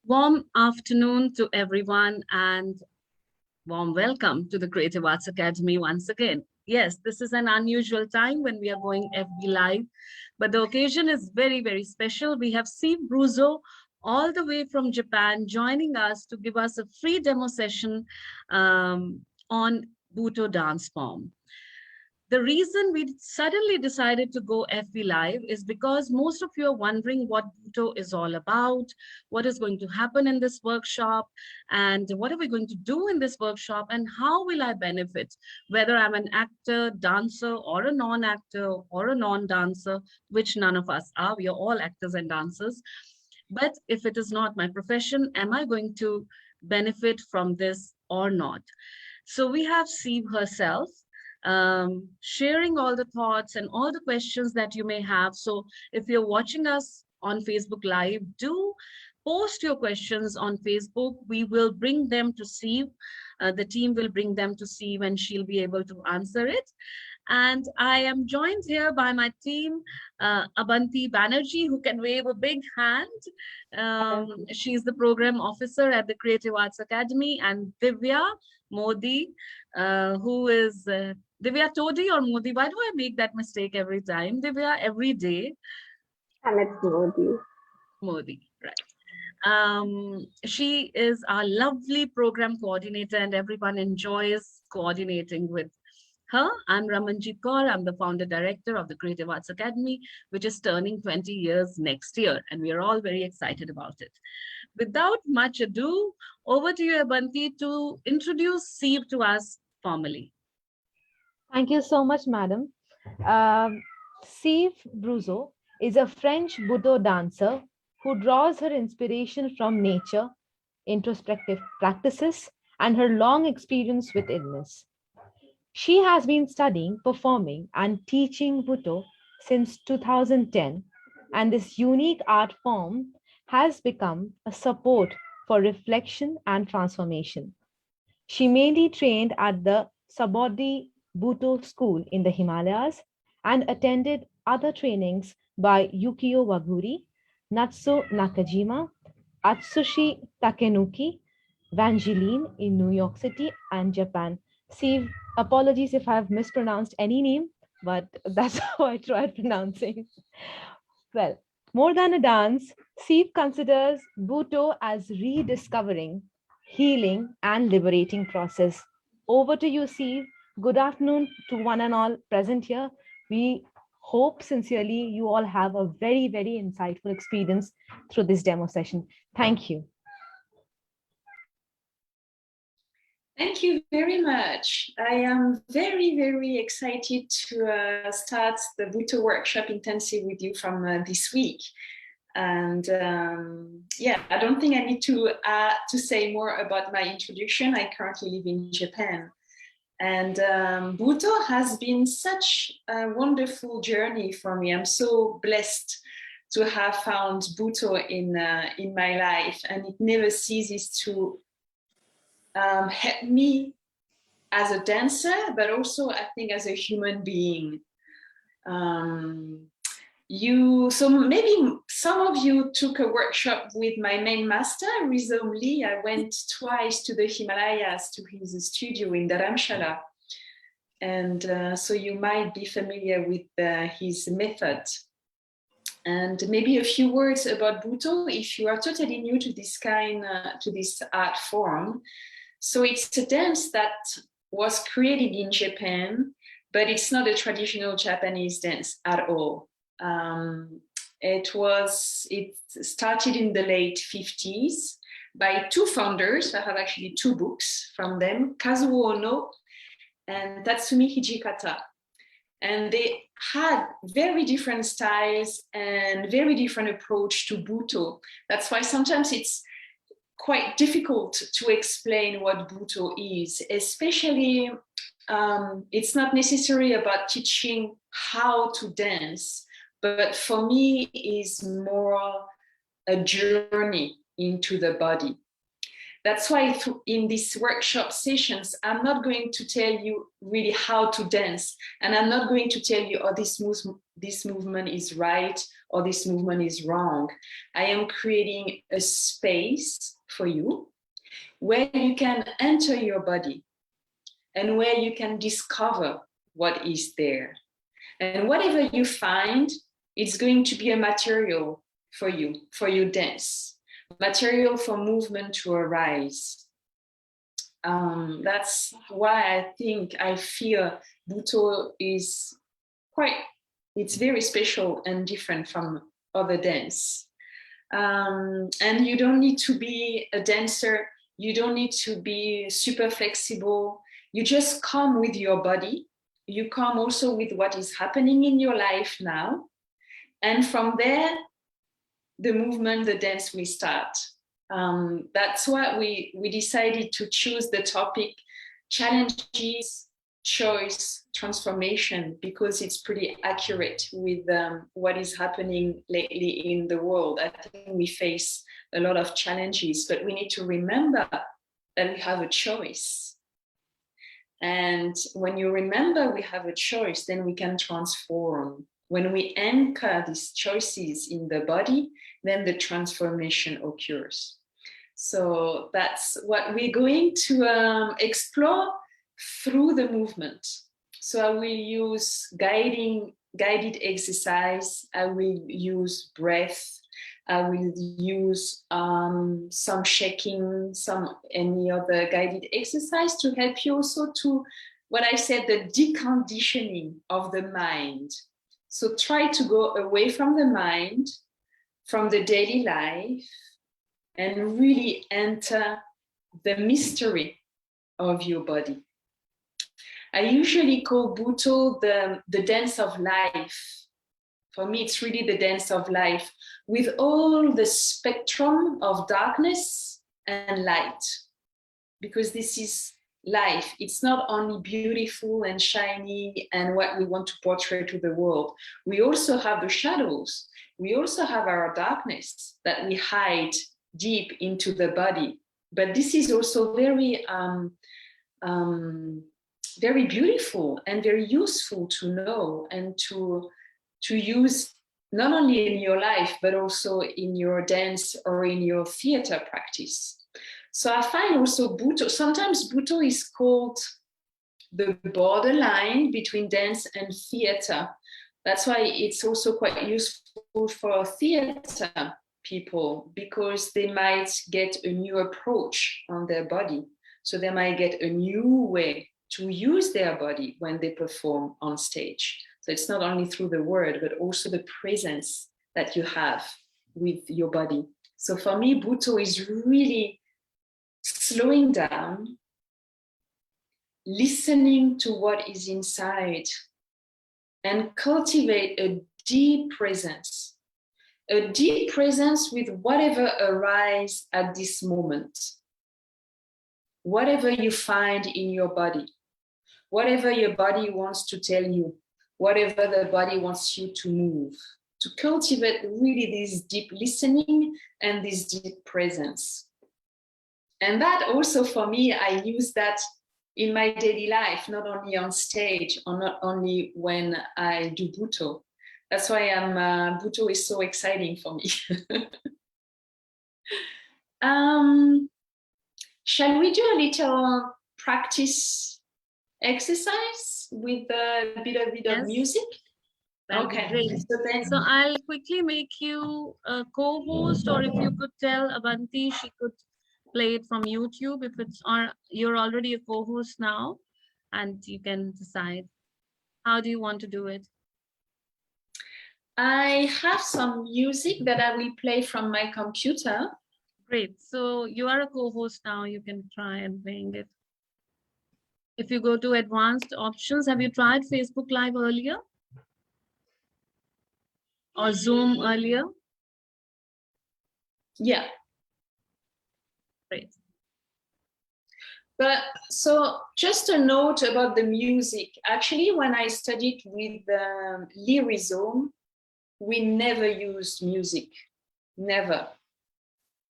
Warm afternoon to everyone and warm welcome to the Creative Arts Academy once again. Yes, this is an unusual time when we are going FB Live, but the occasion is very, very special. We have Syv Bruzeau all the way from Japan joining us to give us a free demo session on Butoh dance form. The reason we suddenly decided to go FB Live is because most of you are wondering what Butoh is all about, what is going to happen in this workshop, and what are we going to do in this workshop, and how will I benefit, whether I'm an actor, dancer, or a non-actor, or a non-dancer, which none of us are. We are all actors and dancers. But if it is not my profession, am I going to benefit from this or not? So we have Syv herself sharing all the thoughts and all the questions that you may have. So if you're watching us on Facebook Live, do post your questions on Facebook. We will bring them to Syv. The team will bring them to Syv and she'll be able to answer it. And I am joined here by my team, Abanti Banerjee, who can wave a big hand. She's the program officer at the Creative Arts Academy, and Divya Modi, who is Divya Todi or Modi? Why do I make that mistake every time? Divya, every day. And it's Modi. Modi, right. She is our lovely program coordinator and everyone enjoys coordinating with her. I'm Ramanjit Kaur. I'm the founder director of the Creative Arts Academy, which is turning 20 years next year. And we are all very excited about it. Without much ado, over to you, Abanti, to introduce Syv to us formally. Thank you so much, madam. Syv Bruzeau is a French Butoh dancer who draws her inspiration from nature, introspective practices, and her long experience with illness. She has been studying, performing, and teaching Butoh since 2010, and this unique art form has become a support for reflection and transformation. She mainly trained at the Sabodhi Butoh School in the Himalayas and attended other trainings by Yukio Waguri, Natsu Nakajima, Atsushi Takenuki, Vangeline in New York City and Japan. Syv, apologies if I've mispronounced any name, but that's how I tried pronouncing. Well, more than a dance, Syv considers Butoh as rediscovering, healing, and liberating process. Over to you, Syv. Good afternoon to one and all present here. We hope sincerely you all have a very, very insightful experience through this demo session. Thank you. Thank you very much. I am very, very excited to start the Butoh Workshop Intensive with you from this week. And yeah, I don't think I need to say more about my introduction. I currently live in Japan. And Butoh has been such a wonderful journey for me. I'm so blessed to have found Butoh in my life, and it never ceases to help me as a dancer, but also I think as a human being. So maybe some of you took a workshop with my main master, Rizom Lee. I went twice to the Himalayas to his studio in Dharamshala. And so you might be familiar with his method. And maybe a few words about Butoh if you are totally new to this to this art form. So it's a dance that was created in Japan, but it's not a traditional Japanese dance at all. It started in the late 50s by two founders. I have actually two books from them, Kazuo Ono and Tatsumi Hijikata. And they had very different styles and very different approach to Butoh. That's why sometimes it's quite difficult to explain what Butoh is, especially it's not necessarily about teaching how to dance, but for me is more a journey into the body. That's why in these workshop sessions, I'm not going to tell you really how to dance. And I'm not going to tell you, oh, this movement is right or this movement is wrong. I am creating a space for you where you can enter your body and where you can discover what is there. And whatever you find, it's going to be a material for you, for your dance, material for movement to arise. That's why I feel Butoh is it's very special and different from other dance. And you don't need to be a dancer. You don't need to be super flexible. You just come with your body. You come also with what is happening in your life now. And from there, the movement, the dance will start. That's why we decided to choose the topic challenges, choice, transformation, because it's pretty accurate with what is happening lately in the world. I think we face a lot of challenges, but we need to remember that we have a choice. And when you remember we have a choice, then we can transform. When we anchor these choices in the body, then the transformation occurs. So that's what we're going to explore through the movement. So I will use guided exercise. I will use breath. I will use some shaking, any other guided exercise to help you also to, what I said, the deconditioning of the mind. So try to go away from the mind, from the daily life, and really enter the mystery of your body. I usually call Butoh the dance of life. For me, it's really the dance of life with all the spectrum of darkness and light, because this is life. It's not only beautiful and shiny and what we want to portray to the world. We also have the shadows. We also have our darkness that we hide deep into the body. But this is also very, very beautiful and very useful to know and to use not only in your life, but also in your dance or in your theater practice. So I find also Butoh, sometimes Butoh is called the borderline between dance and theater. That's why it's also quite useful for theater people, because they might get a new approach on their body. So they might get a new way to use their body when they perform on stage. So it's not only through the word, but also the presence that you have with your body. So for me, Butoh is really slowing down, listening to what is inside, and cultivate a deep presence with whatever arises at this moment, whatever you find in your body, whatever your body wants to tell you, whatever the body wants you to move, to cultivate really this deep listening and this deep presence. And that also for me, I use that in my daily life, not only on stage or not only when I do Butoh. That's why Butoh is so exciting for me. Shall we do a little practice exercise with a bit of music? Okay, great. So I'll quickly make you a co-host, or if you could tell Avanti, she could play it from YouTube if it's, or you're already a co-host now, and you can decide. How do you want to do it? I have some music that I will play from my computer. Great. So you are a co-host now. You can try and playing it. If you go to advanced options, have you tried Facebook Live earlier? Or Zoom earlier? Yeah. Great. But so just a note about the music. Actually, when I studied with lyrism, we never used music, never.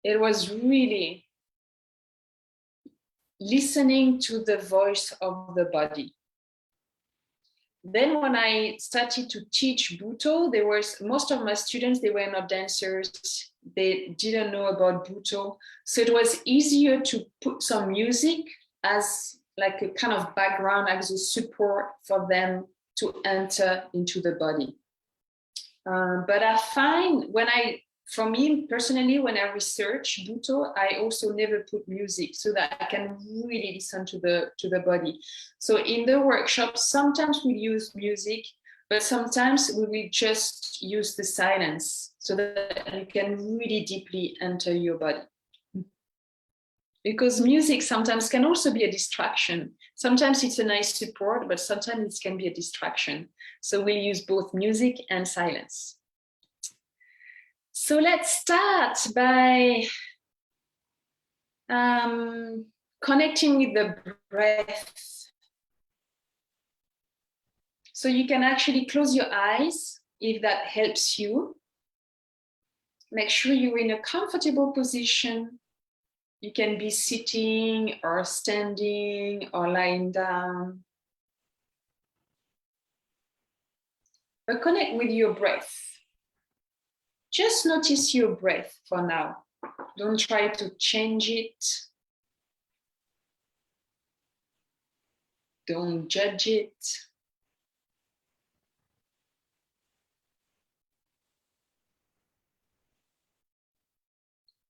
It was really listening to the voice of the body. Then when I started to teach Butoh, there was most of my students, they were not dancers. They didn't know about Butoh. So it was easier to put some music as like a kind of background, as a support for them to enter into the body. But I find for me personally, when I research Butoh, I also never put music so that I can really listen to the body. So in the workshop, sometimes we use music, but sometimes we will just use the silence so that you can really deeply enter your body. Because music sometimes can also be a distraction. Sometimes it's a nice support, but sometimes it can be a distraction. So we'll use both music and silence. So let's start by connecting with the breath. So you can actually close your eyes if that helps you. Make sure you're in a comfortable position. You can be sitting or standing or lying down. But connect with your breath. Just notice your breath for now. Don't try to change it. Don't judge it.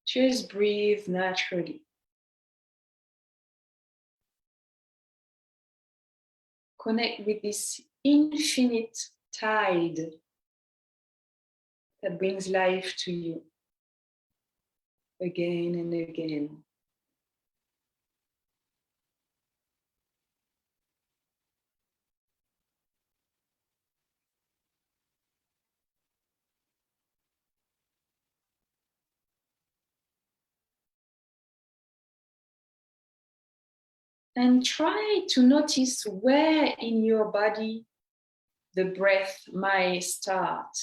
Just breathe naturally. Connect with this infinite tide that brings life to you again and again. And try to notice where in your body the breath might start.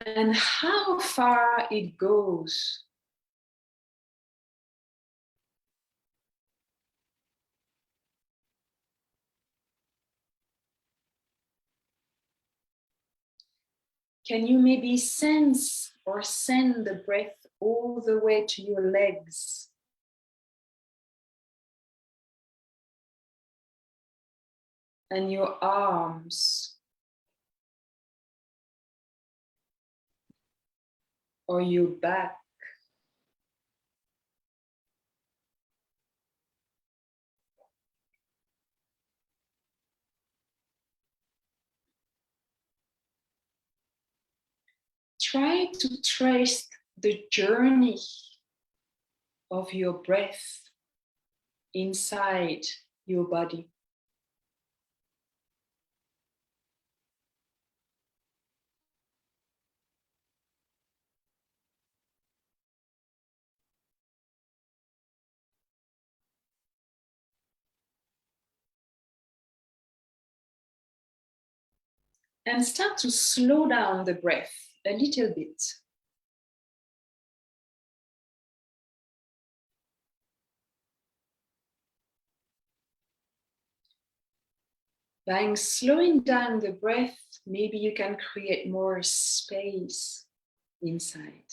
And how far it goes. Can you maybe sense or send the breath all the way to your legs? And your arms? Or your back? Try to trace the journey of your breath inside your body. And start to slow down the breath a little bit. By slowing down the breath, maybe you can create more space inside.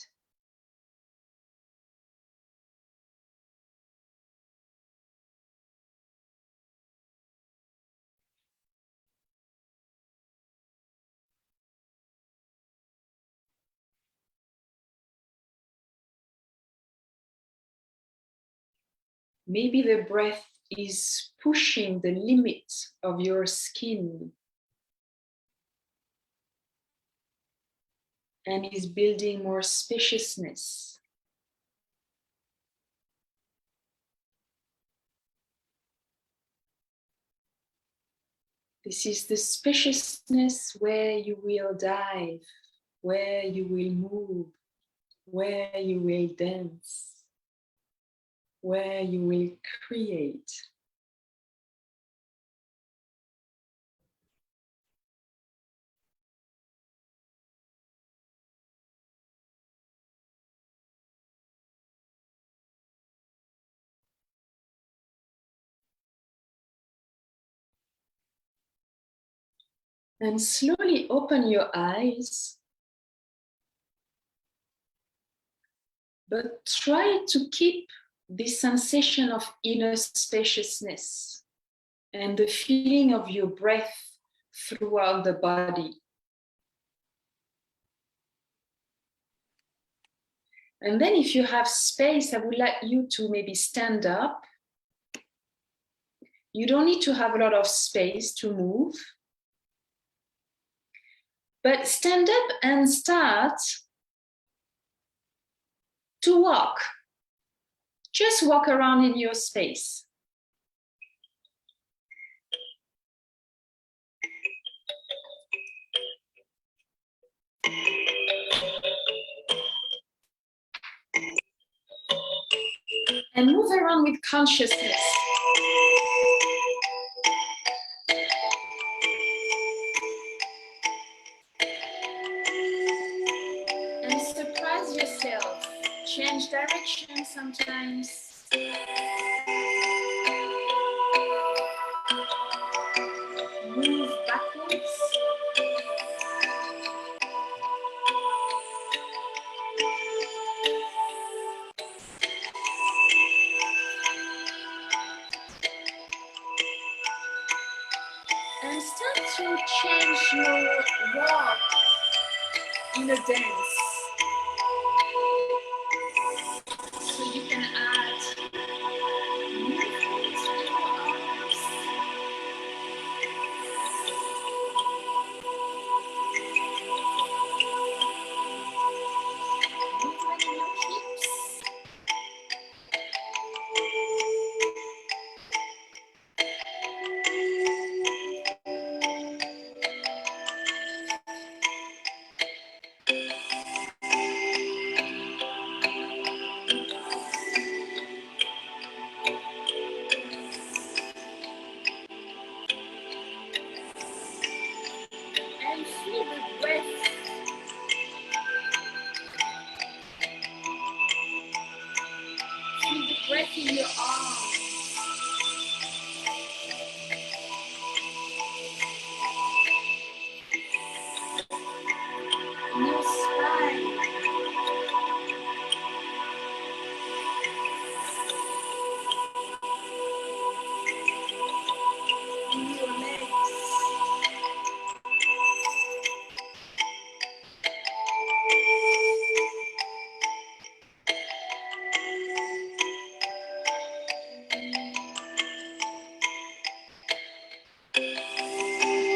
Maybe the breath is pushing the limit of your skin and is building more spaciousness. This is the spaciousness where you will dive, where you will move, where you will dance, where you will create. And slowly open your eyes. But try to keep this sensation of inner spaciousness and the feeling of your breath throughout the body. And then if you have space, I would like you to maybe stand up. You don't need to have a lot of space to move. But stand up and start to walk. Just walk around in your space. And move around with consciousness. And surprise yourself. Change direction sometimes. Move backwards. And start to change your walk in a dance. So you can add movement in your arms. Movement in your hips. And feel the breath. Feel the breath in your arms. In your spine. In your legs.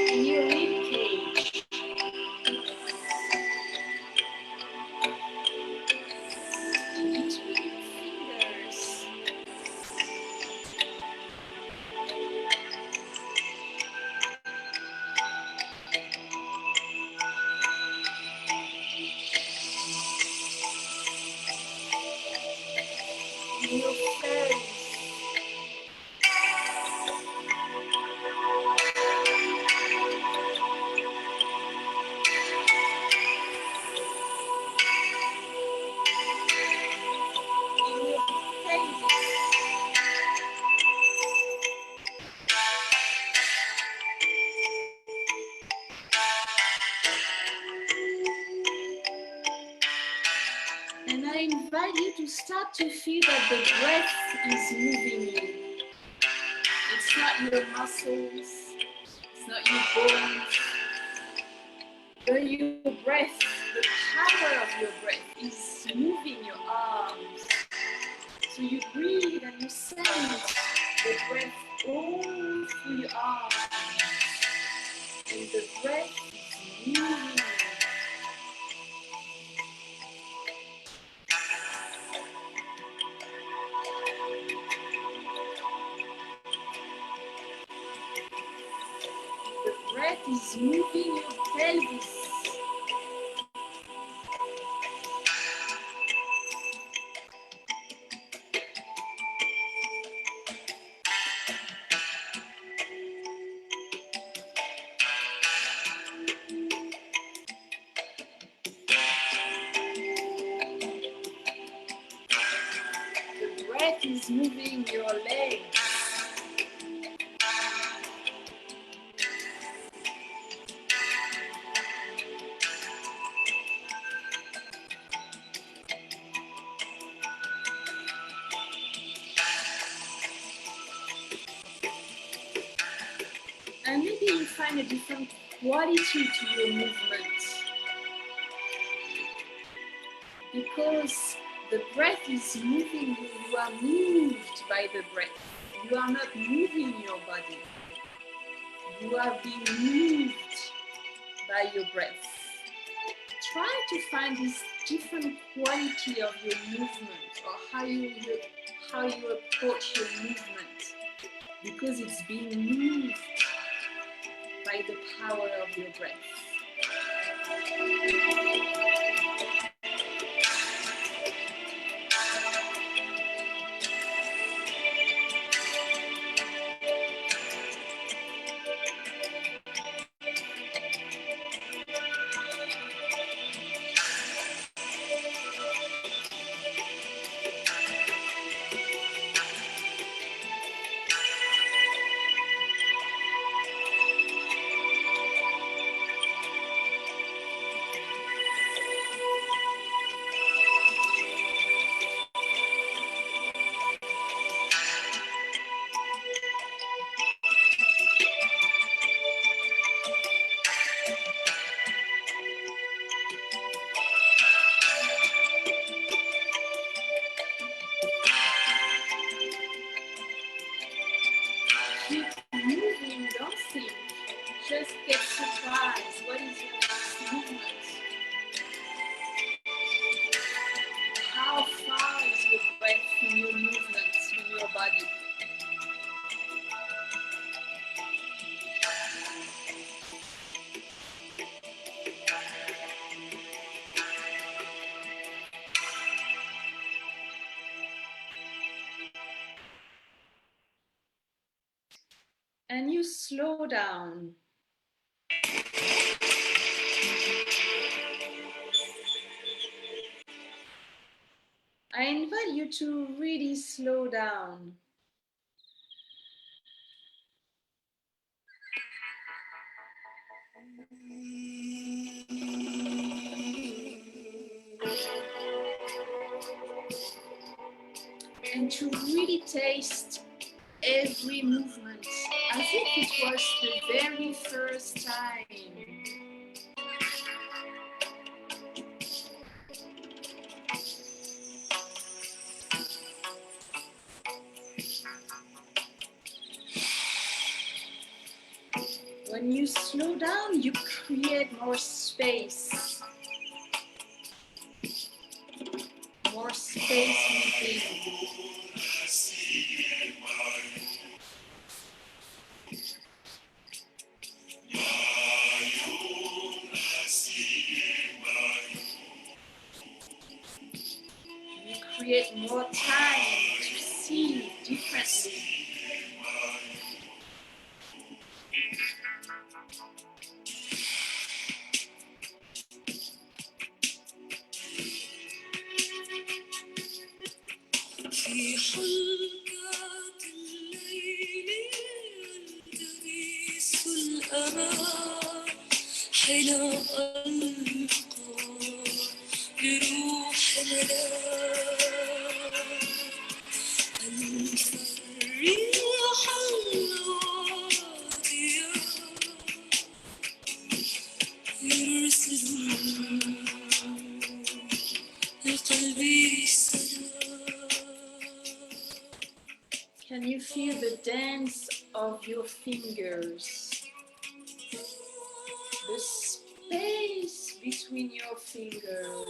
In your rib cage. In between your fingers. In your face. In your pelvis. And I invite you to start to feel that the breath is moving you. It's not your muscles, it's not your bones, but your breath, the power of your breath is moving your arms. So you breathe and you send the breath all through your arms. And the breath is moving you. The breath is moving your pelvis. The breath is moving your legs. to find a different quality to your movement. Because the breath is moving you, you are moved by the breath. You are not moving your body. You are being moved by your breath. Try to find this different quality of your movement, or how you approach your movement, because it's being moved by the power of your breath. Keep moving, don't think. Just get surprised. What is your next movement? How far is your breath in your movements, in your body? And you slow down. I invite you to really slow down. And to really taste every movement as if it was the very first time. When you slow down, you create more space. More space within. You create more time to see differently. في حلقات الليل يلتبس الأمان حين ألقى بروح ملاك أنثى الريح العاطية يرسل لقلبي السلام. Can you feel the dance of your fingers? The space between your fingers.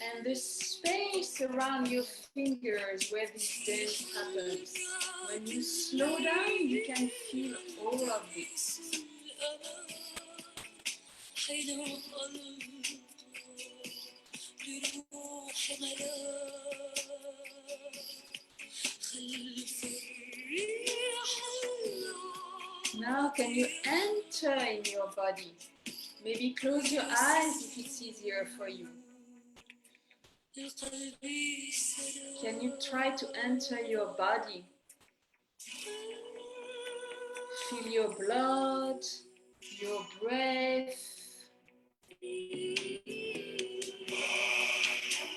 And the space around your fingers where this dance happens. When you slow down, you can feel all of this. حين ألقى بروح ملاك خلف الريح Now can you enter in your body? Maybe close your eyes if it's easier for you. لقلبي السلام. Can you try to enter your body? Feel your blood, your breath,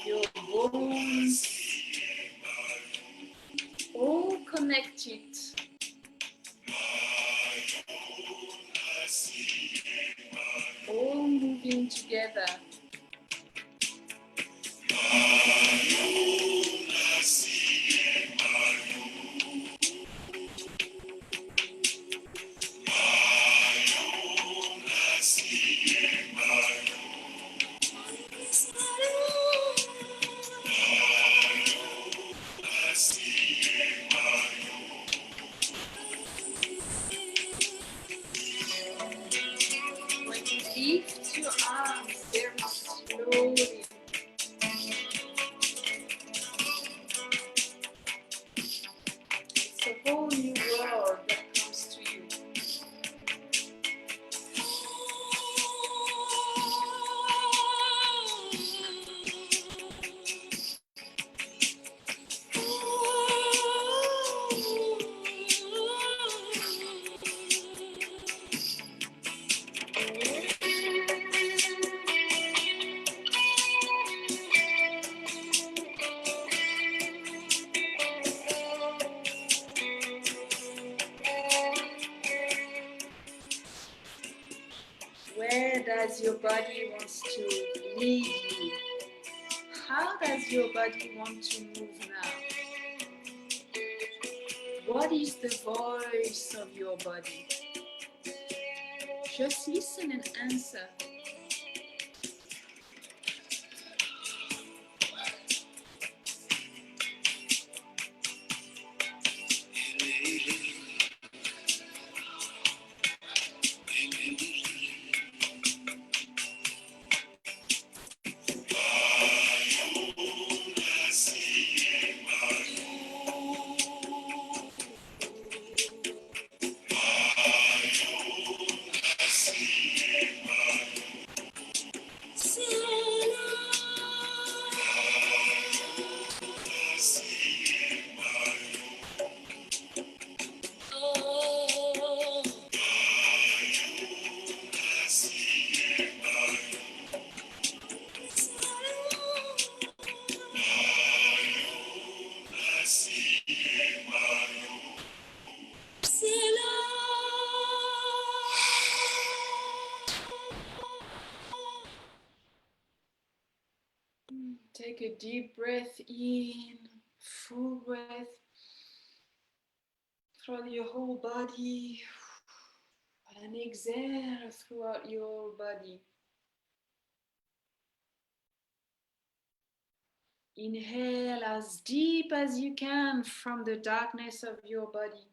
your bones, all connected breathing together. When you lift your arms very slowly, it's a whole new world that comes to you. Where does your body want to lead you? How does your body want to move now? What is the voice of your body? Just listen and answer. Take a deep breath in, full breath throughout your whole body, and exhale throughout your body. Inhale as deep as you can from the darkness of your body,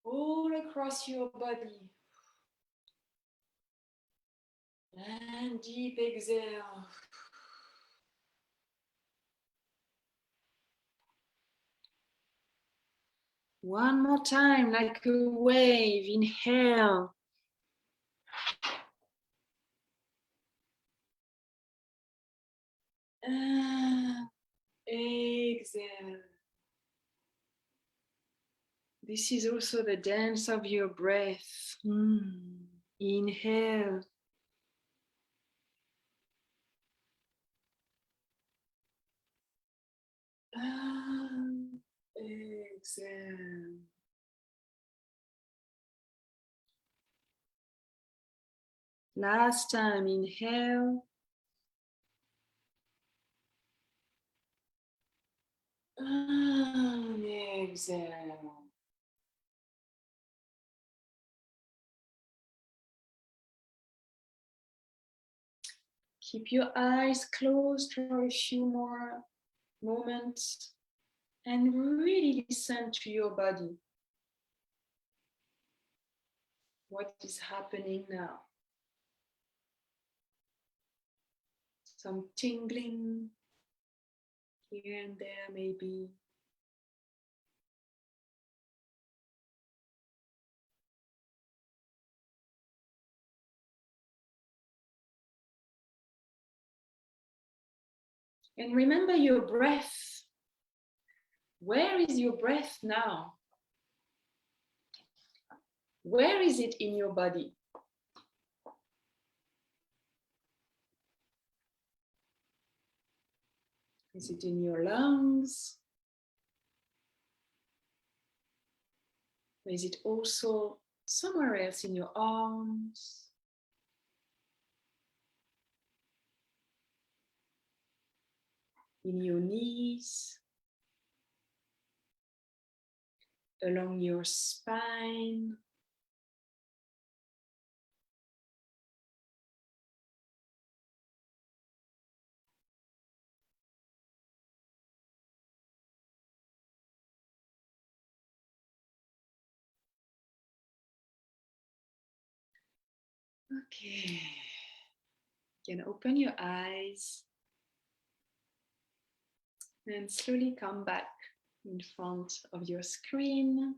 all across your body. And deep exhale. One more time, like a wave. Inhale. And exhale. This is also the dance of your breath. Inhale. And exhale. Last time, inhale. And exhale. Keep your eyes closed for a few more moments and really listen to your body. What is happening now? Some tingling here and there, maybe. And remember your breath. Where is your breath now? Where is it in your body? Is it in your lungs? Or is it also somewhere else in your arms, in your knees, along your spine. Okay, you can open your eyes and slowly come back in front of your screen.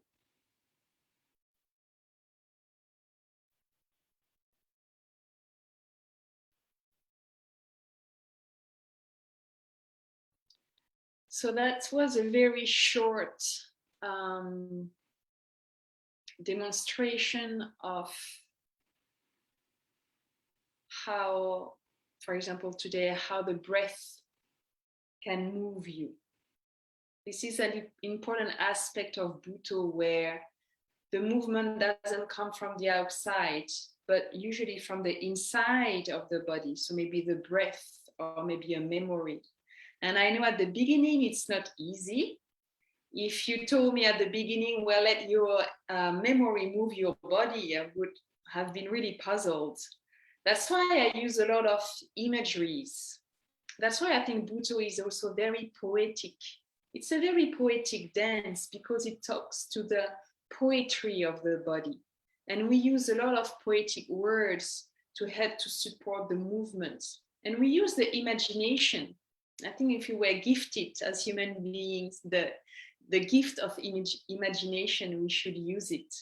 So that was a very short demonstration of how, for example, today, how the breath can move you. This is an important aspect of Butoh, where the movement doesn't come from the outside, but usually from the inside of the body. So maybe the breath or maybe a memory. And I know at the beginning, it's not easy. If you told me at the beginning, well, let your memory move your body, I would have been really puzzled. That's why I use a lot of imageries. That's why I think Butoh is also very poetic. It's a very poetic dance because it talks to the poetry of the body. And we use a lot of poetic words to help to support the movement. And we use the imagination. I think if you were gifted as human beings, the gift of imagination, we should use it.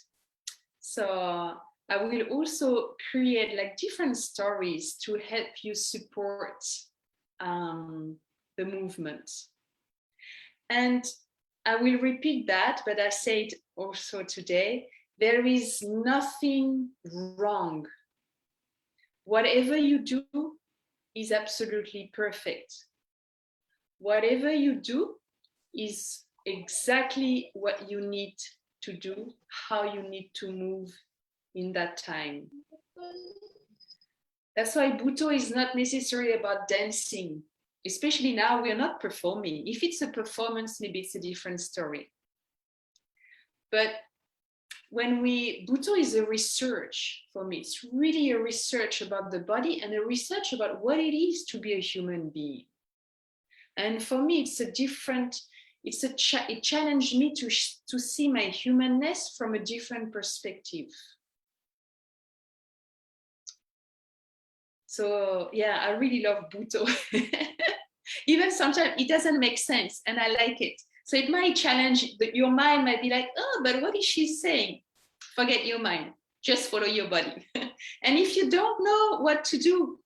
So I will also create like different stories to help you support the movement. And I will repeat that, but I said also today, there is nothing wrong. Whatever you do is absolutely perfect. Whatever you do is exactly what you need to do, how you need to move in that time. That's why Butoh is not necessarily about dancing, especially now we're not performing. If it's a performance, maybe it's a different story. But Butoh is a research for me. It's really a research about the body and a research about what it is to be a human being. And for me, it challenged me to see my humanness from a different perspective. So yeah, I really love Butoh. Even sometimes it doesn't make sense and I like it. So it might challenge your mind might be like, oh, but what is she saying? Forget your mind, just follow your body. And if you don't know what to do,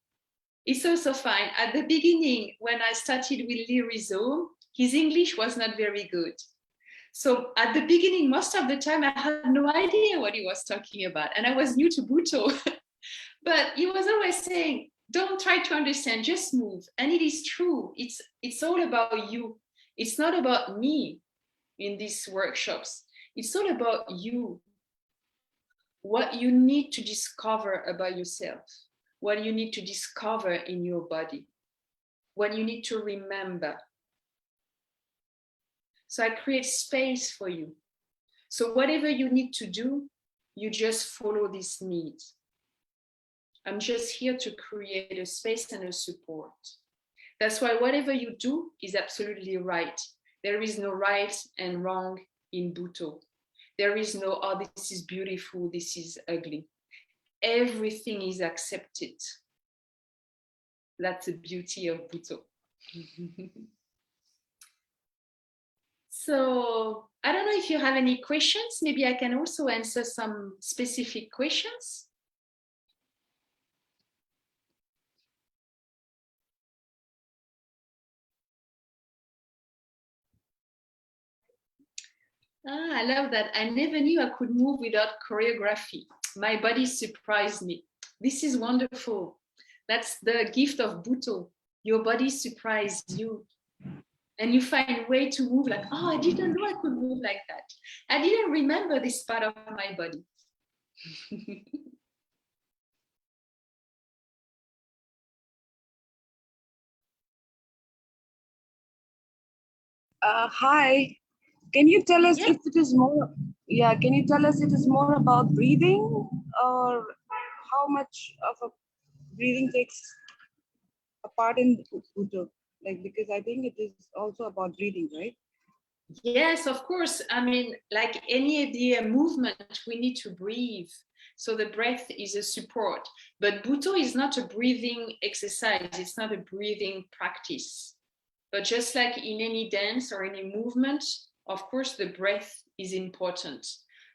it's also fine. At the beginning, when I started with Syv Bruzeau, his English was not very good. So at the beginning, most of the time, I had no idea what he was talking about. And I was new to Butoh. But he was always saying, don't try to understand, just move. And it is true. It's all about you. It's not about me in these workshops. It's all about you. What you need to discover about yourself, what you need to discover in your body, what you need to remember. So I create space for you. So whatever you need to do, you just follow this need. I'm just here to create a space and a support. That's why whatever you do is absolutely right. There is no right and wrong in Butoh. There is no, oh, this is beautiful, this is ugly. Everything is accepted. That's the beauty of Butoh. So I don't know if you have any questions. Maybe I can also answer some specific questions. I love that. I never knew I could move without choreography. My body surprised me. This is wonderful. That's the gift of Butoh. Your body surprised you. And you find a way to move like, oh, I didn't know I could move like that. I didn't remember this part of my body. Hi. Can you tell us Yes. if it is more? Yeah. Can you tell us it is more about breathing, or how much of a breathing takes a part in Butoh? Like, because I think it is also about breathing, right? Yes, of course. I mean, like any idea movement, we need to breathe. So the breath is a support. But Butoh is not a breathing exercise. It's not a breathing practice. But just like in any dance or any movement, of course, the breath is important.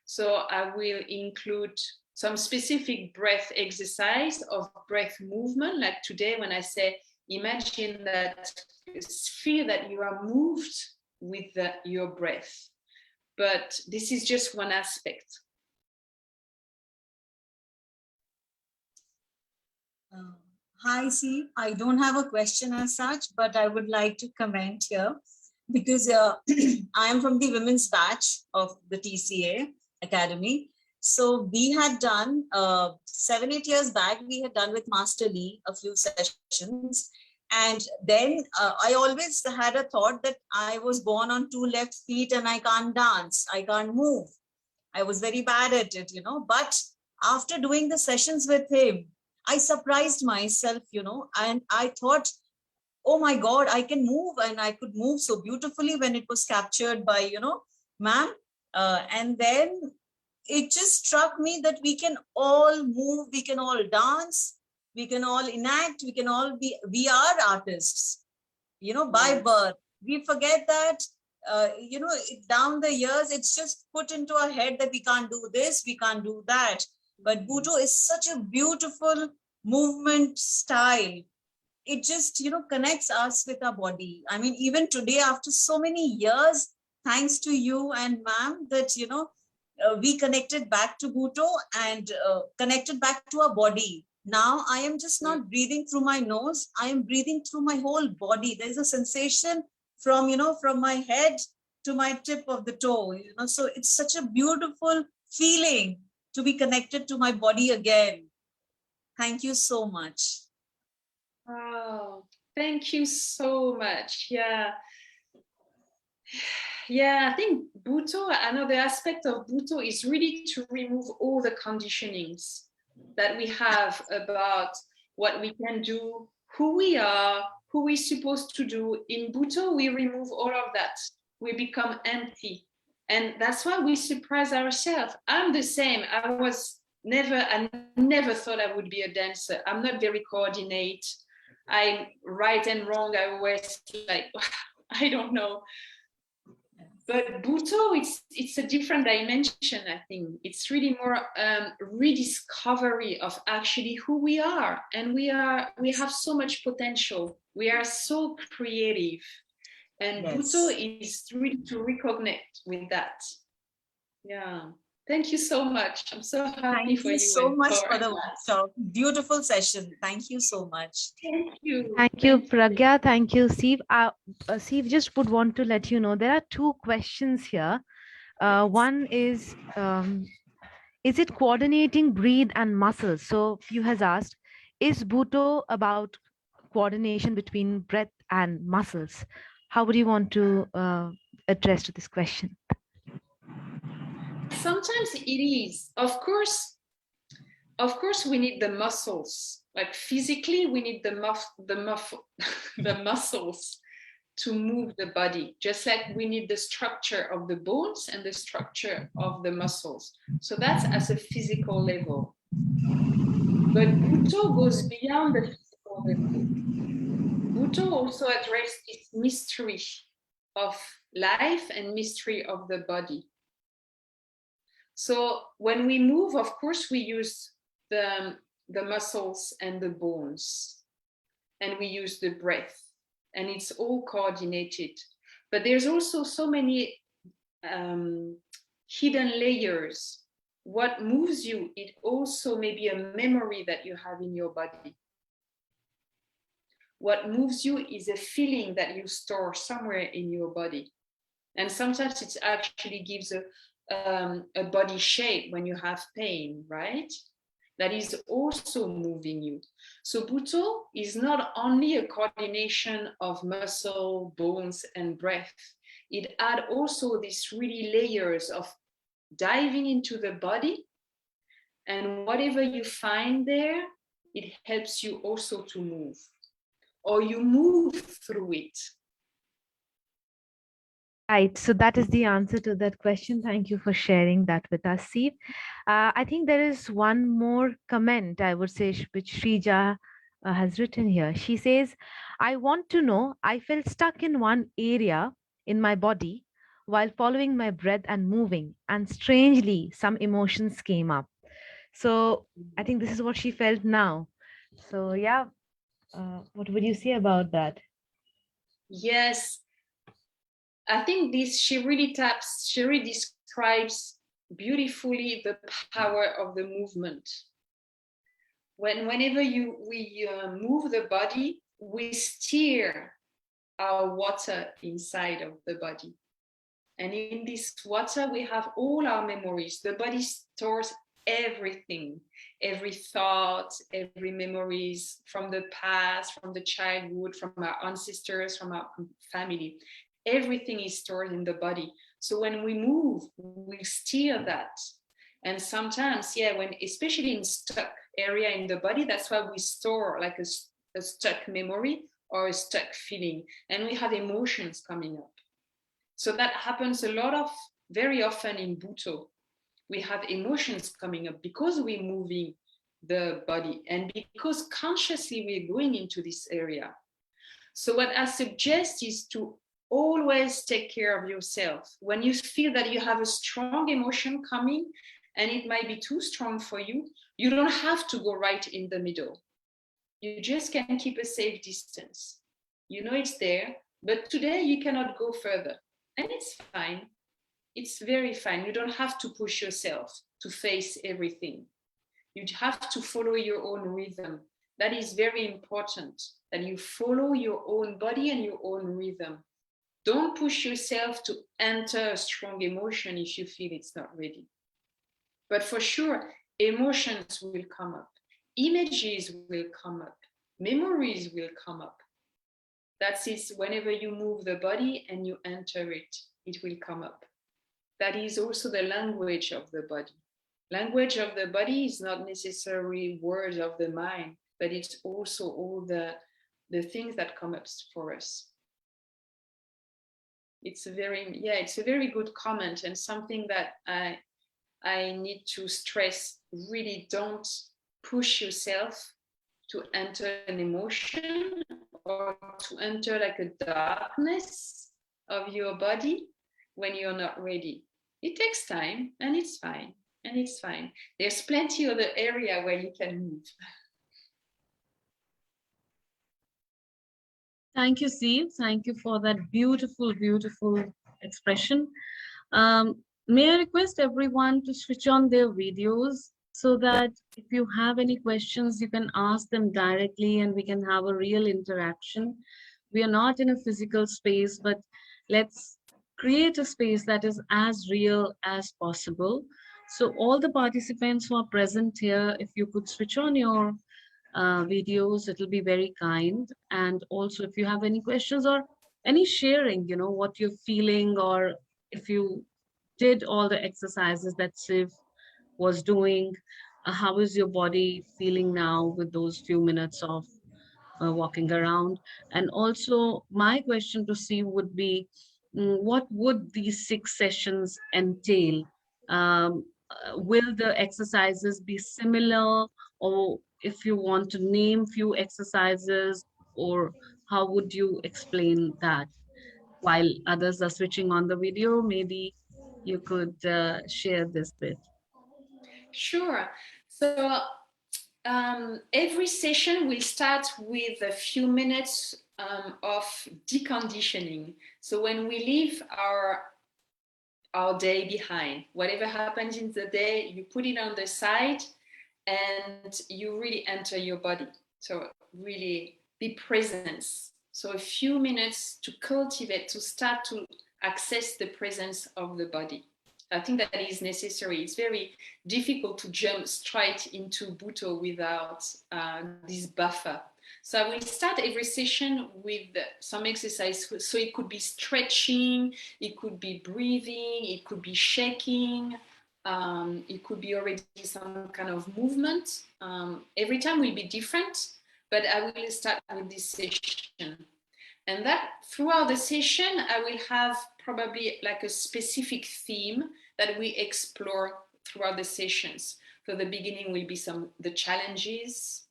So I will include some specific breath exercise of breath movement. Like today, when I say, imagine that, feel that you are moved with your breath. But this is just one aspect. Hi, see, I don't have a question as such, but I would like to comment here because I am from the women's batch of the TCA Academy. So we had done 7-8 years back, we had done with Master Lee a few sessions. And then I always had a thought that I was born on 2 left feet and I can't dance, I can't move. I was very bad at it, but after doing the sessions with him, I surprised myself, and I thought, oh my God, I can move, and I could move so beautifully when it was captured by, ma'am. And then it just struck me that we can all move, we can all dance, we can all enact, we are artists, by birth. We forget that, down the years, it's just put into our head that we can't do this, we can't do that. But Butoh is such a beautiful movement style. It just, connects us with our body. I mean, even today, after so many years, thanks to you and ma'am, that, we connected back to Butoh and connected back to our body. Now I am just not breathing through my nose. I am breathing through my whole body. There's a sensation from, from my head to my tip of the toe, so it's such a beautiful feeling to be connected to my body again. Thank you so much. Wow, thank you so much. Yeah, I think Butoh, another aspect of Butoh is really to remove all the conditionings that we have about what we can do, who we are, who we're supposed to do. In Butoh, we remove all of that. We become empty. And that's why we surprise ourselves. I'm the same. I never thought I would be a dancer. I'm not very coordinate. I'm right and wrong. I always like, I don't know. But Butoh, it's a different dimension, I think. It's really more rediscovery of actually who we are. And we have so much potential. We are so creative. And Yes. Butoh is really to reconnect with that. Yeah. Thank you so much. I'm so happy for you. Thank you so and much for the workshop. Beautiful session. Thank you so much. Thank you. Thank you, Pragya. Thank you, Syv. Syv, just would want to let you know there are 2 questions here. One is it coordinating breathe and muscles? So you has asked, is Butoh about coordination between breath and muscles? How would you want to address to this question? Sometimes it is. Of course, we need the muscles. Like physically, we need the muscles to move the body, just like we need the structure of the bones and the structure of the muscles. So that's as a physical level. But Butoh goes beyond the physical level. Butoh also addressed its mystery of life and mystery of the body. So when we move, of course, we use the muscles and the bones, and we use the breath, and it's all coordinated. But there's also so many hidden layers. What moves you, it also may be a memory that you have in your body. What moves you is a feeling that you store somewhere in your body. And sometimes it actually gives a body shape when you have pain, right? That is also moving you. So Butoh is not only a coordination of muscle, bones, and breath. it adds also these really layers of diving into the body, and whatever you find there, it helps you also to move, or you move through it. Right. So that is the answer to that question. Thank you for sharing that with us, Steve. I think there is one more comment, I would say, which Shrija has written here. She says, I want to know, I felt stuck in one area in my body while following my breath and moving, and strangely, some emotions came up. So I think this is what she felt now. So, yeah, what would you say about that? Yes, I think this, she really describes beautifully the power of the movement. Whenever we move the body, we steer our water inside of the body. And in this water, we have all our memories. The body stores everything, every thought, every memories from the past, from the childhood, from our ancestors, from our family. Everything is stored in the body. So when we move, we steer that. And sometimes, yeah, when especially in stuck area in the body, that's why we store like a stuck memory or a stuck feeling, and we have emotions coming up. So that happens very often in Butoh. We have emotions coming up because we're moving the body and because consciously we're going into this area. So what I suggest is to always take care of yourself. When you feel that you have a strong emotion coming and it might be too strong for you, you don't have to go right in the middle. You just can keep a safe distance. You know it's there, but today you cannot go further. And it's fine. It's very fine. You don't have to push yourself to face everything. You have to follow your own rhythm. That is very important, that you follow your own body and your own rhythm. Don't push yourself to enter a strong emotion if you feel it's not ready. But for sure, emotions will come up. Images will come up. Memories will come up. That's it. Whenever you move the body and you enter it, it will come up. That is also the language of the body. Language of the body is not necessarily words of the mind, but it's also all the things that come up for us. It's a very good comment, and something that I need to stress. Really don't push yourself to enter an emotion or to enter like a darkness of your body when you're not ready. It takes time and it's fine. And it's fine. There's plenty other area where you can move. Thank you, Steve. Thank you for that beautiful, beautiful expression. May I request everyone to switch on their videos so that if you have any questions, you can ask them directly and we can have a real interaction. We are not in a physical space, but let's create a space that is as real as possible. So all the participants who are present here, if you could switch on your videos, it'll be very kind. And also if you have any questions or any sharing, you know, what you're feeling, or if you did all the exercises that Siv was doing, how is your body feeling now with those few minutes of walking around? And also my question to Siv would be, what would these 6 sessions entail? Will the exercises be similar, or if you want to name few exercises, or how would you explain that? While others are switching on the video, maybe you could share this bit. Sure. So every session will start with a few minutes of deconditioning. So when we leave our day behind, whatever happens in the day, you put it on the side and you really enter your body. So really be present. So a few minutes to cultivate, to start to access the presence of the body. I think that is necessary. It's very difficult to jump straight into Butoh without this buffer. So I will start every session with some exercise. So it could be stretching, it could be breathing, it could be shaking, it could be already some kind of movement. Every time will be different, but I will start with this session. And that throughout the session, I will have probably like a specific theme that we explore throughout the sessions. So the beginning will be the challenges,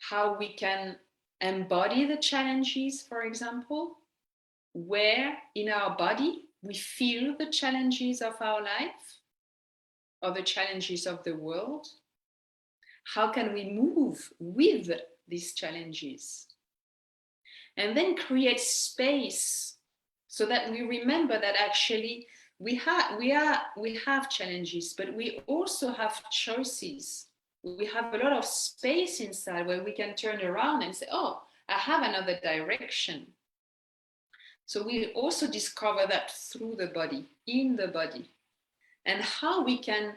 how we can embody the challenges, for example, where in our body we feel the challenges of our life or the challenges of the world. How can we move with these challenges? And then create space so that we remember that actually we have challenges, but we also have choices. We have a lot of space inside where we can turn around and say, oh, I have another direction. So we also discover that through the body, in the body, and how we can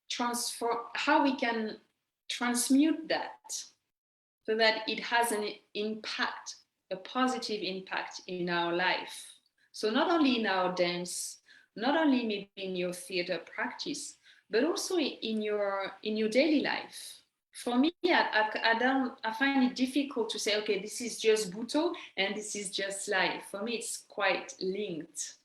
transform, how we can transmute that so that it has an impact, a positive impact in our life. So not only in our dance, not only maybe in your theater practice, but also in your daily life. For me, I find it difficult to say, okay, this is just Butoh and this is just life. For me, it's quite linked.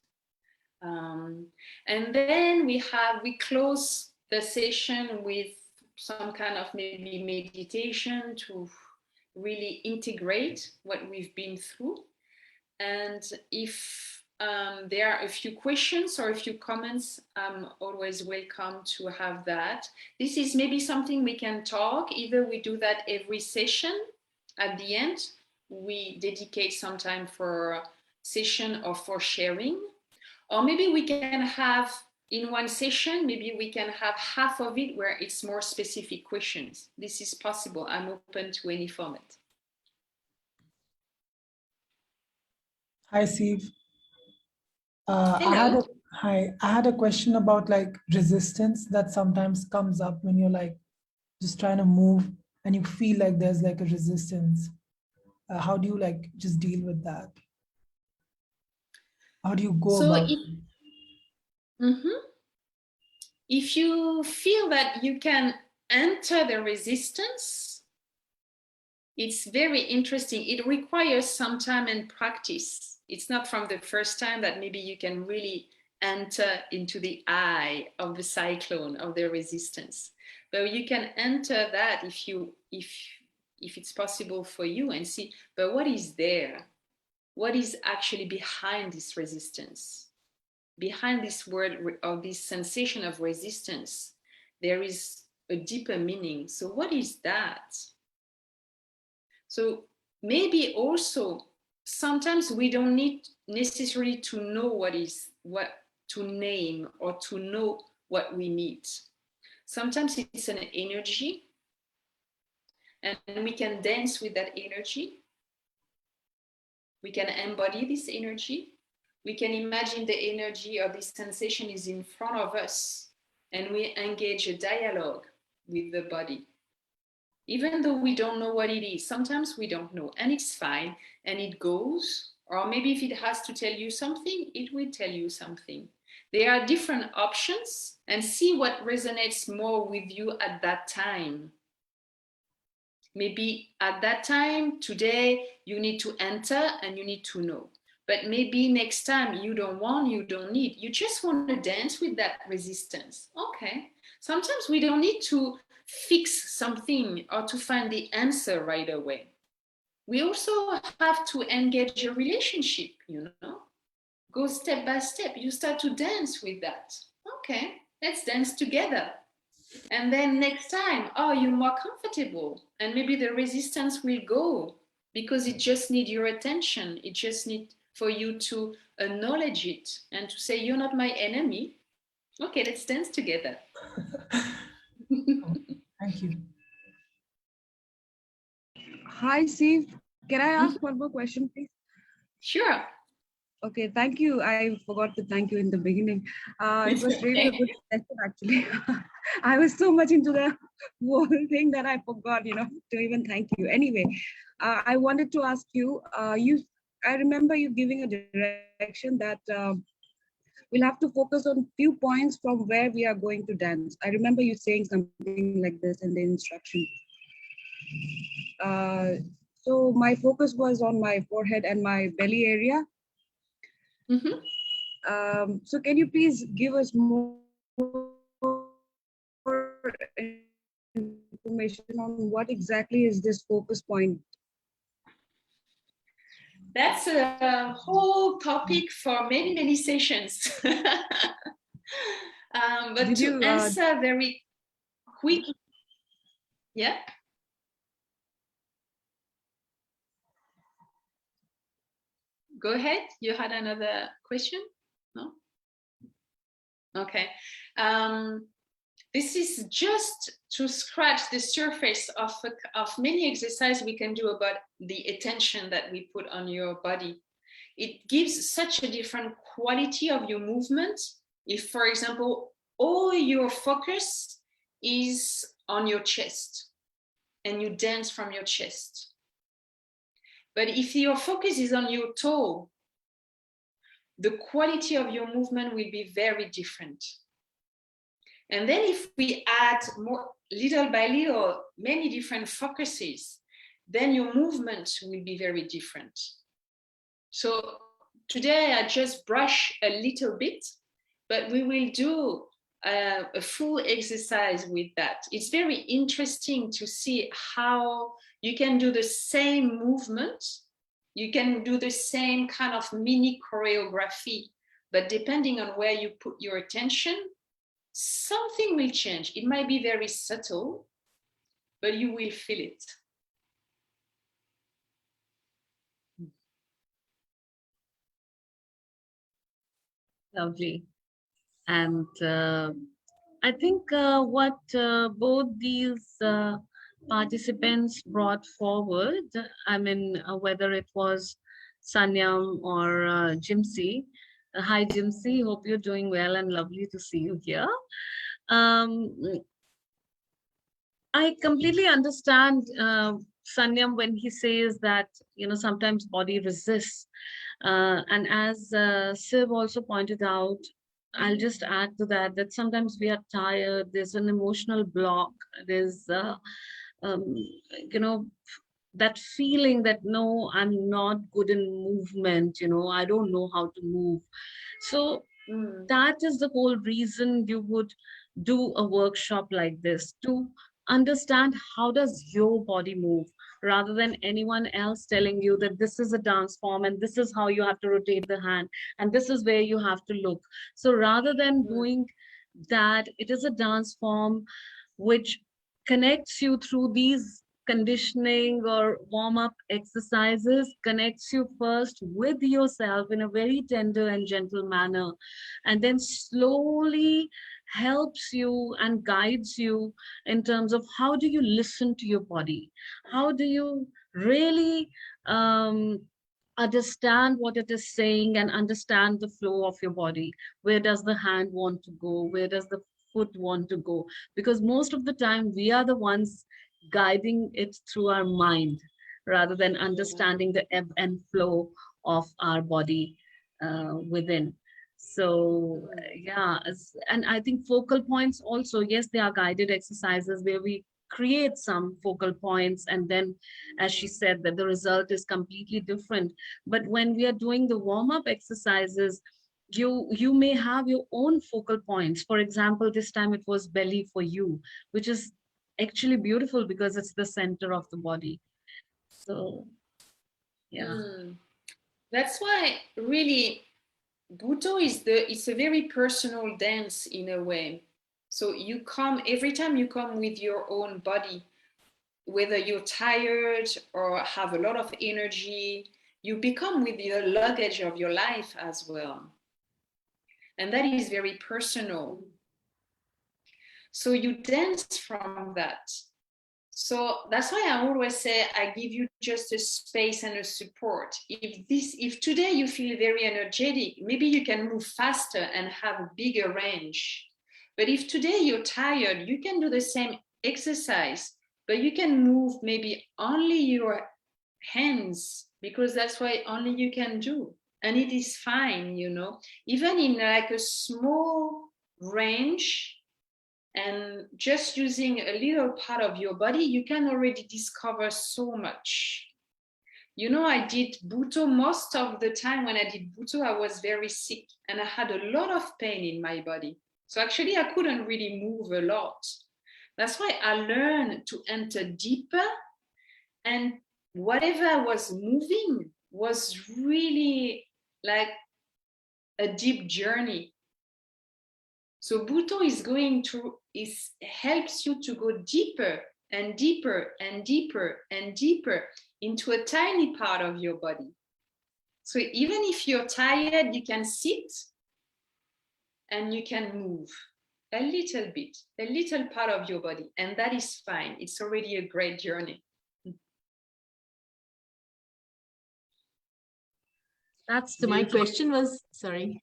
And then we close the session with some kind of maybe meditation to really integrate what we've been through. And if there are a few questions or a few comments, I'm always welcome to have that. This is maybe something we can talk. Either we do that every session. At the end, we dedicate some time for session or for sharing. Or maybe we can have in one session, maybe we can have half of it where it's more specific questions. This is possible. I'm open to any format. Hi, Syv. Hello. I had a question about like resistance that sometimes comes up when you're like just trying to move and you feel like there's like a resistance. How do you like just deal with that? How do you go about it? If you feel that you can enter the resistance, it's very interesting. It requires some time and practice. It's not from the first time that maybe you can really enter into the eye of the cyclone of the resistance. But you can enter that if it's possible for you and see, but what is there? What is actually behind this resistance? Behind this word or this sensation of resistance, there is a deeper meaning. So what is that? So maybe also sometimes we don't need necessarily to know what to name or to know what we need. Sometimes it's an energy and we can dance with that energy. We can embody this energy. We can imagine the energy or this sensation is in front of us and we engage a dialogue with the body. Even though we don't know what it is, sometimes we don't know and it's fine and it goes, or maybe if it has to tell you something, it will tell you something. There are different options and see what resonates more with you at that time. Maybe at that time, today, you need to enter and you need to know. But maybe next time you don't want, you don't need, you just want to dance with that resistance. Okay. Sometimes we don't need to fix something or to find the answer right away. We also have to engage a relationship, go step by step. You start to dance with that. Okay, let's dance together. And then next time, you're more comfortable and maybe the resistance will go because it just needs your attention. It just needs for you to acknowledge it and to say, you're not my enemy. Okay, let's dance together. Thank you. Hi, Syv. Can I ask one more question, please? Sure. Okay, thank you. I forgot to thank you in the beginning. It was really a good session, actually. I was so much into the whole thing that I forgot, to even thank you. Anyway, I wanted to ask you. I remember you giving a direction that we'll have to focus on few points from where we are going to dance. I remember you saying something like this in the instruction. Uh, so my focus was on my forehead and my belly area. Mhm. So can you please give us more information on what exactly is this focus point? That's a whole topic for many, many sessions. But Did to you answer very quickly, yeah. Go ahead. You had another question? No? Okay. This is just to scratch the surface of many exercises we can do about the attention that we put on your body. It gives such a different quality of your movement. If, for example, all your focus is on your chest and you dance from your chest. But if your focus is on your toe, the quality of your movement will be very different. And then if we add more, little by little, many different focuses, then your movement will be very different. So today I just brush a little bit, but we will do a full exercise with that. It's very interesting to see how you can do the same movement. You can do the same kind of mini choreography, but depending on where you put your attention, something will change. It might be very subtle, but you will feel it. Lovely. And I think what both these participants brought forward, I mean, whether it was Sanyam or Jimsy. Hi, Jimsy. Hope you're doing well and lovely to see you here. Um, I completely understand Sanyam when he says that, sometimes body resists. And as Siv also pointed out, I'll just add to that, that sometimes we are tired, there's an emotional block, there's, um, you know, that feeling that, no, I'm not good in movement, I don't know how to move. So that is the whole reason you would do a workshop like this, to understand how does your body move, rather than anyone else telling you that this is a dance form and this is how you have to rotate the hand and this is where you have to look. So rather than doing that, it is a dance form which connects you through these conditioning or warm up exercises, connects you first with yourself in a very tender and gentle manner, and then slowly helps you and guides you in terms of how do you listen to your body, how do you really understand what it is saying and understand the flow of your body. Where does the hand want to go, where does the foot want to go? Because most of the time we are the ones guiding it through our mind rather than understanding the ebb and flow of our body within. So yeah, and I think focal points also, yes, they are guided exercises where we create some focal points, and then, as she said, that the result is completely different. But when we are doing the warm-up exercises, you may have your own focal points. For example, this time it was belly for you, which is actually beautiful because it's the center of the body. So yeah. That's why really Butoh it's a very personal dance in a way. So you come every time you come with your own body, whether you're tired or have a lot of energy, you become with the luggage of your life as well. And that is very personal. So you dance from that. So that's why I always say I give you just a space and a support. If today you feel very energetic, maybe you can move faster and have a bigger range. But if today you're tired, you can do the same exercise, but you can move maybe only your hands because that's what only you can do. And it is fine, you know, even in like a small range, and just using a little part of your body, you can already discover so much. You know, I did Butoh. Most of the time when I did Butoh, I was very sick and I had a lot of pain in my body. So actually, I couldn't really move a lot. That's why I learned to enter deeper, and whatever I was moving was really like a deep journey. So Butoh helps you to go deeper and deeper and deeper and deeper into a tiny part of your body. So even if you're tired, you can sit and you can move a little bit, a little part of your body, and that is fine. It's already a great journey. That's So my beautiful. question was, sorry.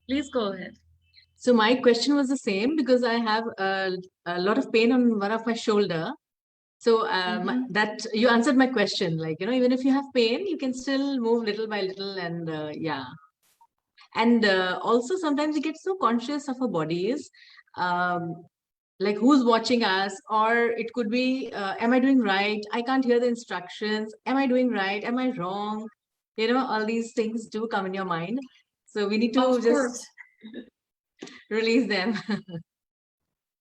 Please go ahead. So my question was the same because I have a lot of pain on one of my shoulder. So that you answered my question, like, you know, even if you have pain, you can still move little by little, and yeah. And also sometimes we get so conscious of our bodies, um, like who's watching us, or it could be, am I doing right? I can't hear the instructions. Am I doing right? Am I wrong? You know, all these things do come in your mind. So we need to Of course. just release them.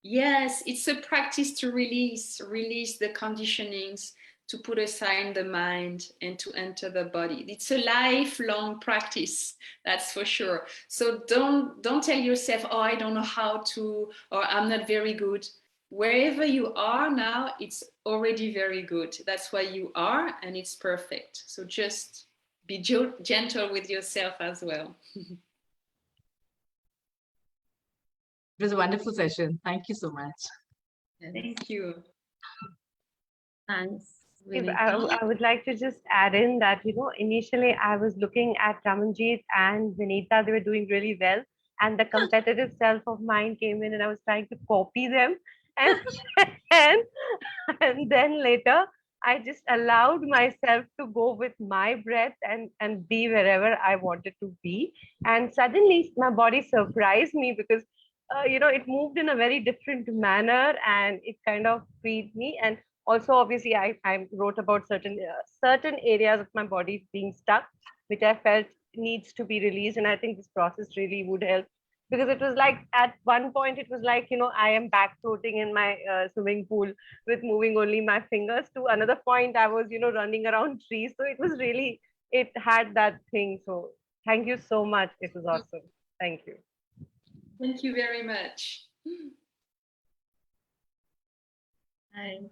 Yes, it's a practice to release the conditionings, to put aside the mind and to enter the body. It's a lifelong practice, that's for sure. So don't tell yourself, oh, I don't know how to, or I'm not very good. Wherever you are now, it's already very good. That's why you are, and it's perfect. So just be gentle with yourself as well. It was a wonderful session. Thank you so much. Thank you. Thanks. If Vinita. I would like to just add in that, initially I was looking at Ramanjeet and Vinita, they were doing really well. And the competitive self of mine came in and I was trying to copy them. And, and, and then later, I just allowed myself to go with my breath and be wherever I wanted to be. And suddenly my body surprised me because, it moved in a very different manner and it kind of freed me. And also obviously I wrote about certain areas of my body being stuck which I felt needs to be released, and I think this process really would help because it was like at one point it was like I am back floating in my swimming pool with moving only my fingers, to another point I was running around trees, so it was really, it had that thing. So thank you so much, it was awesome. Thank you. Thank you very much. And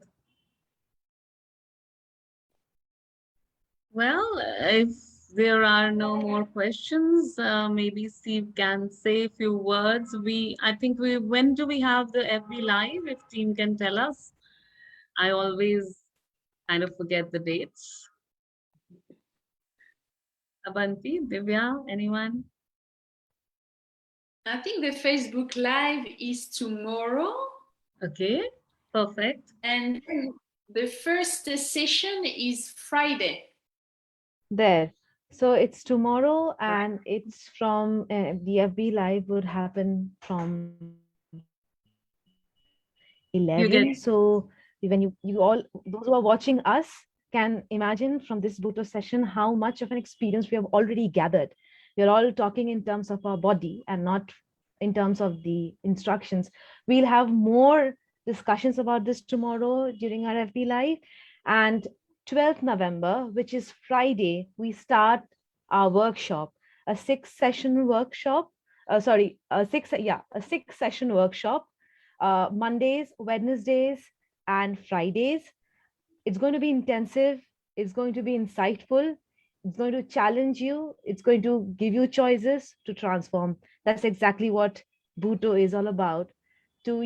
well, if there are no more questions, maybe Steve can say a few words. When do we have the FB Live? If team can tell us. I always kind of forget the dates. Abanti, Divya, anyone? I think the Facebook Live is tomorrow. Okay, perfect. And the first session is Friday. There. So it's tomorrow and it's from the FB Live would happen from 11. get- So when you all, those who are watching us can imagine from this Butoh session how much of an experience we have already gathered. We're all talking in terms of our body and not in terms of the instructions. We'll have more discussions about this tomorrow during our FB Live. And 12th November, which is Friday, we start our workshop, a 6-session workshop. A 6-session workshop, Mondays, Wednesdays, and Fridays. It's going to be intensive. It's going to be insightful. It's going to challenge you. It's going to give you choices to transform. That's exactly what Butoh is all about. To,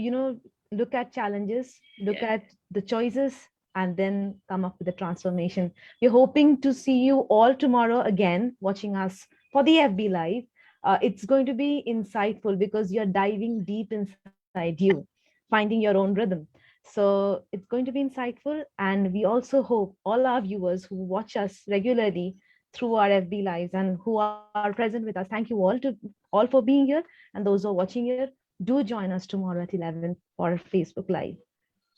look at challenges, look at the choices and then come up with a transformation. We're hoping to see you all tomorrow again, watching us for the FB Live. It's going to be insightful because you're diving deep inside you, finding your own rhythm. So it's going to be insightful. And we also hope all our viewers who watch us regularly through our FB Lives and who are present with us, thank you all for being here. And those who are watching here, do join us tomorrow at 11 for Facebook Live.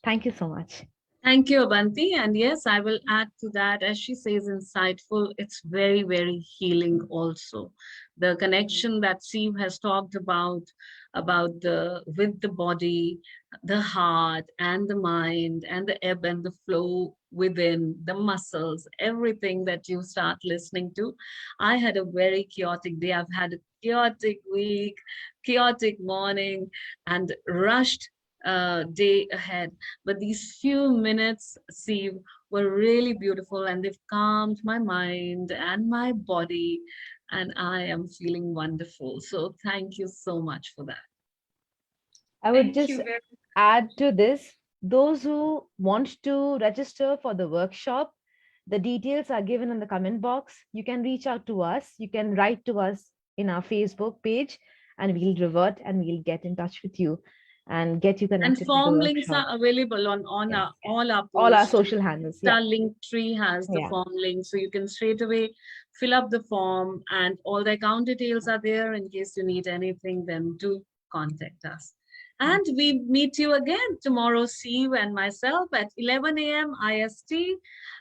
Thank you so much. Thank you, Abanti. And yes, I will add to that. As she says, insightful, it's very, very healing also. The connection that Steve has talked about the with the body, the heart, and the mind, and the ebb and the flow within the muscles, everything that you start listening to. I had a very chaotic day. I've had a chaotic week, chaotic morning, and rushed day ahead. But these few minutes, see, were really beautiful, and they've calmed my mind and my body, and I am feeling wonderful. So thank you so much for that. I would Thank you just very add to this, those who want to register for the workshop, the details are given in the comment box. You can reach out to us. You can write to us in our Facebook page, and we'll revert and we'll get in touch with you and get you And connected with the form links workshop. are available on Yes. all our All our posts. social handles. Yeah. Our link tree has the Yeah. form link, so you can straight away fill up the form, and all the account details are there. In case you need anything, then do contact us. And we meet you again tomorrow, Steve and myself, at 11 a.m. IST,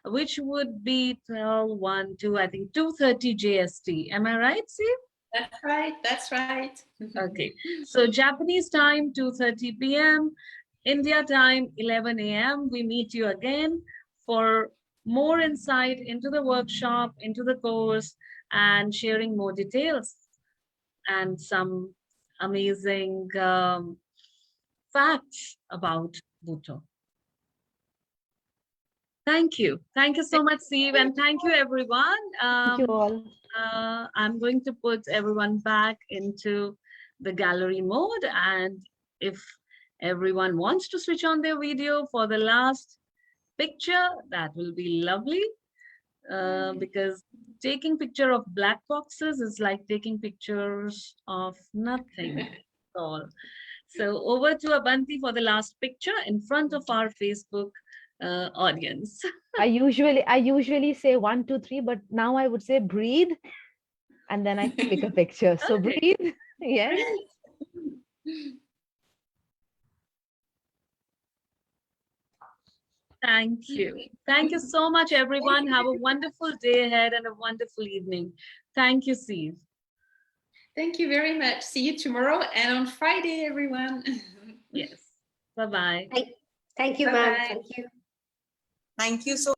which would be 12, 1, 2, I think 2:30 JST. Am I right, Steve? That's right. That's right. Okay. So Japanese time, 2:30 p.m. India time, 11 a.m. We meet you again for more insight into the workshop, into the course, and sharing more details and some amazing facts about Butoh. Thank you. Thank you so much, Steve, and thank you, everyone. Thank you all. I'm going to put everyone back into the gallery mode, and if everyone wants to switch on their video for the last picture, that will be lovely, because taking picture of black boxes is like taking pictures of nothing at all. So over to Abanti for the last picture in front of our Facebook audience. I usually say 1, 2, 3, but now I would say breathe, and then I click a picture. So Okay. breathe. Yes. Thank you. Thank you so much, everyone. Have a wonderful day ahead and a wonderful evening. Thank you, Steve. Thank you very much. See you tomorrow and on Friday, everyone. Yes. Bye-bye. Thank you, ma'am. Bye-bye. Thank you. Thank you so